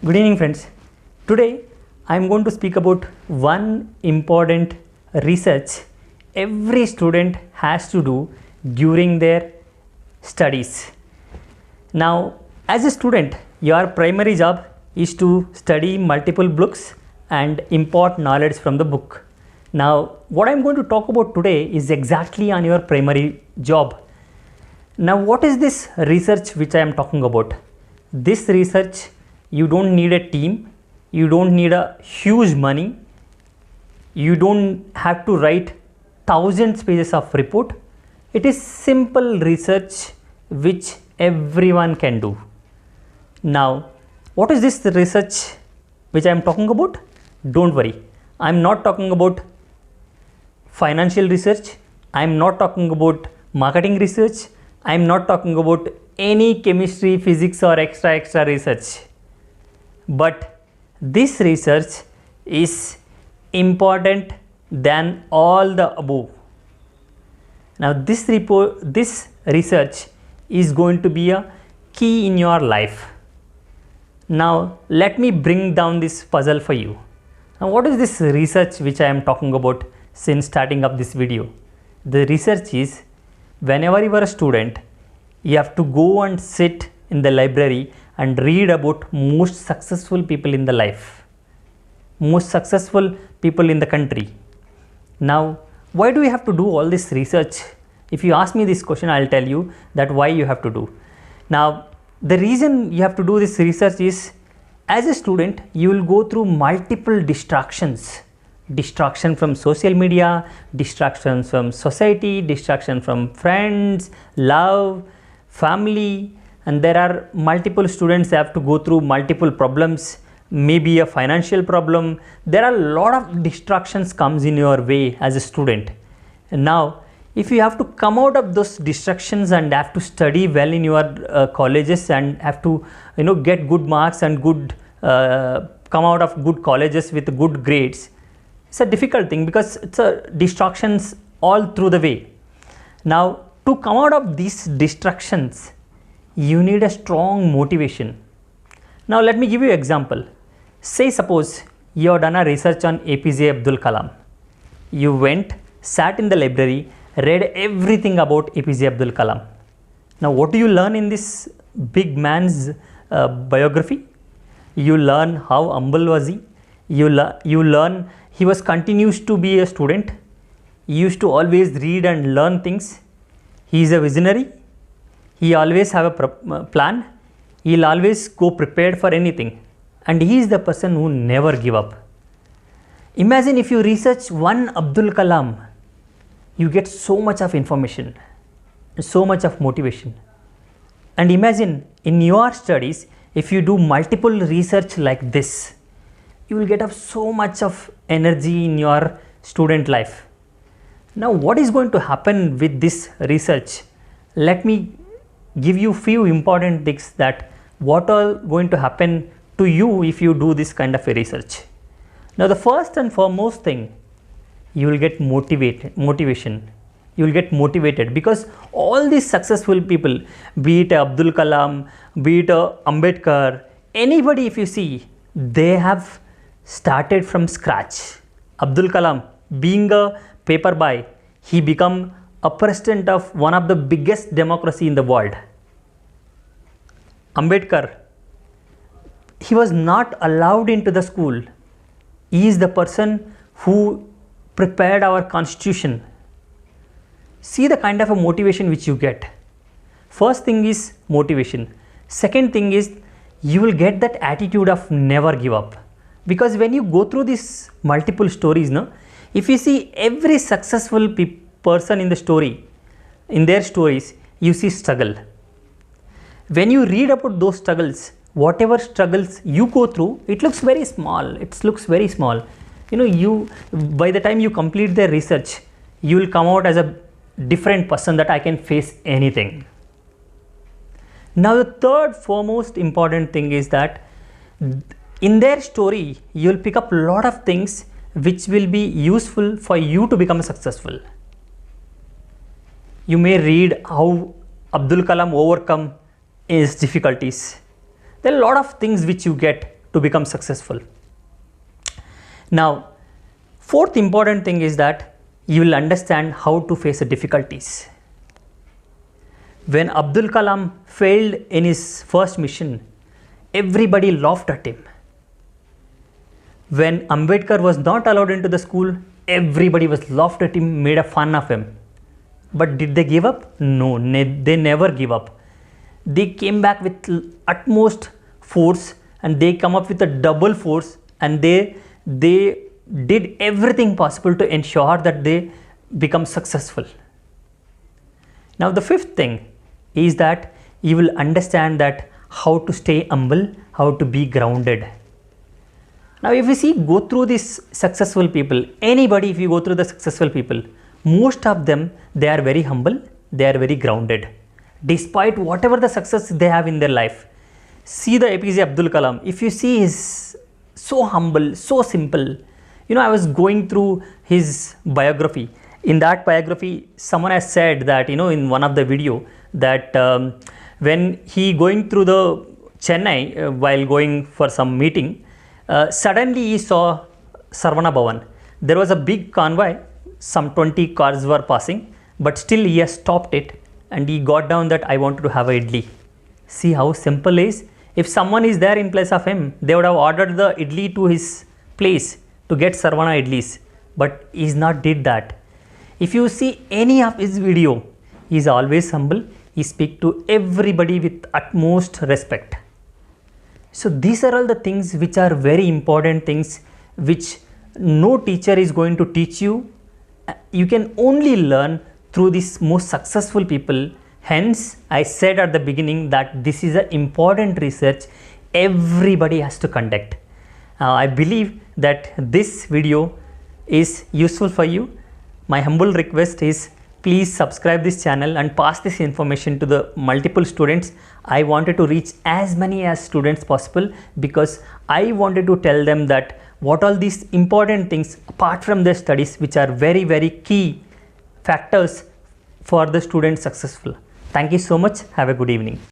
Good evening, friends. Today I am going to speak about one important research every student has to do during their studies. Now, as a student, your primary job is to study multiple books and impart knowledge from the book. Now, what I am going to talk about today is exactly on your primary job. Now, what is this research which I am talking about? This research, you don't need a team, you don't need a huge money, you don't have to write thousands pages of report. It is simple research which everyone can do. Now, what is this research which I am talking about? Don't worry, I am not talking about financial research, I am not talking about marketing research, I am not talking about any chemistry, physics or extra research. But this research is important than all the above. Now this research is going to be a key in your life. Now let me bring down this puzzle for you. Now what is this research which I am talking about since starting up this video? The research is, whenever you are a student, you have to go and sit in the library and read about most successful people in the life, most successful people in the country. Now, why do we have to do all this research? If you ask me this question, I'll tell you that why you have to do. Now, the reason you have to do this research is, as a student, you will go through multiple distractions. Distraction from social media, distractions from society, distraction from friends, love, family, and there are multiple students have to go through multiple problems, maybe a financial problem. There are a lot of distractions comes in your way as a student. And now, if you have to come out of those distractions and have to study well in your colleges and have to get good marks and good come out of good colleges with good grades, it's a difficult thing because it's a distractions all through the way. Now, to come out of these distractions, you need a strong motivation. Now let me give you an example. Say suppose you have done a research on APJ Abdul Kalam. You went, sat in the library, read everything about APJ Abdul Kalam. Now what do you learn in this big man's biography? You learn how humble was he. You learn he was continues to be a student. He used to always read and learn things. He is a visionary. He always have a plan. He'll always go prepared for anything. And he is the person who never give up. Imagine if you research one Abdul Kalam, you get so much of information, so much of motivation. And imagine in your studies, if you do multiple research like this, you will get up so much of energy in your student life. Now what is going to happen with this research? Let me give you few important things that what are going to happen to you if you do this kind of a research. Now the first and foremost thing, you will get motivation. You will get motivated because all these successful people, be it Abdul Kalam, be it Ambedkar, anybody if you see, they have started from scratch. Abdul Kalam, being a paper boy, he become a president of one of the biggest democracy in the world. Ambedkar, he was not allowed into the school. He is the person who prepared our constitution. See the kind of a motivation which you get. First thing is motivation. Second thing is you will get that attitude of never give up. Because when you go through these multiple stories, if you see every successful person in the story, in their stories, you see struggle. When you read about those struggles, whatever struggles you go through, it looks very small. It looks very small. By the time you complete the research, you will come out as a different person that I can face anything. Now the third foremost important thing is that in their story, you will pick up a lot of things which will be useful for you to become successful. You may read how Abdul Kalam overcome his difficulties. There are a lot of things which you get to become successful. Now, fourth important thing is that you will understand how to face the difficulties. When Abdul Kalam failed in his first mission, everybody laughed at him. When Ambedkar was not allowed into the school, everybody was laughed at him, made a fun of him. But did they give up? No, they never give up. They came back with utmost force, and they come up with a double force, and they did everything possible to ensure that they become successful. Now the fifth thing is that you will understand that how to stay humble, how to be grounded. Now if you go through these successful people, anybody, if you go through the successful people, most of them, they are very humble, they are very grounded. Despite whatever the success they have in their life. See the APJ Abdul Kalam, if you see, he's so humble, so simple. I was going through his biography. In that biography, someone has said that, in one of the video, that when he going through the Chennai while going for some meeting, suddenly he saw Sarvana Bhavan. There was a big convoy, some 20 cars were passing, but still he has stopped it and he got down that I wanted to have a idli. See how simple it is. If someone is there in place of him, they would have ordered the idli to his place to get Sarvana idlis, but he is not did that. If you see any of his video, he is always humble. He speaks to everybody with utmost respect. So these are all the things which are very important things which no teacher is going to teach you. You can only learn through these most successful people. Hence, I said at the beginning that this is an important research everybody has to conduct. I believe that this video is useful for you. My humble request is please subscribe this channel and pass this information to the multiple students. I wanted to reach as many as students possible because I wanted to tell them that what all these important things apart from their studies which are very, very key factors for the student successful. Thank you so much. Have a good evening.